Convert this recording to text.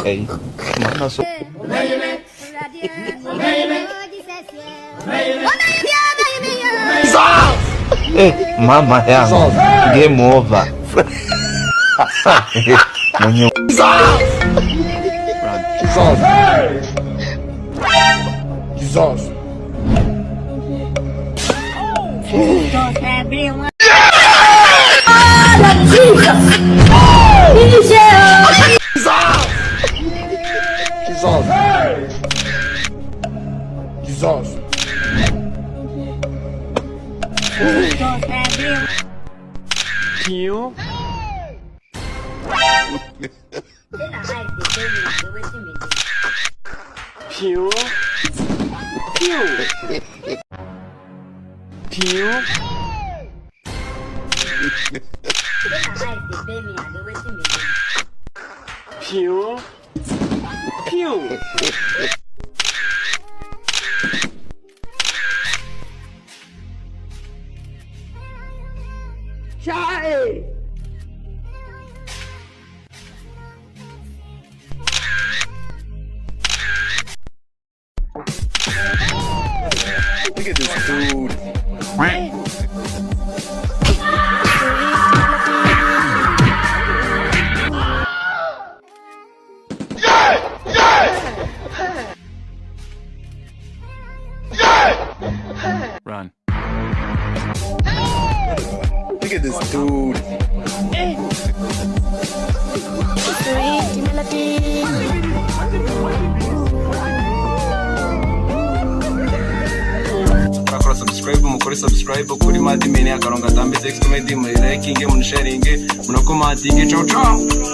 Hey, mana so. Mama yangu, game over. Mwenye Jesus. Pew. Pew. Pew. Pew. Pew. Pew. Chai. Look at this dude. Run. Look at this dude. Subscribe, mukore subscribe kuri Madimene akaronga tambe sex comedy muri liking muri sharing muri commenting. Ciao ciao.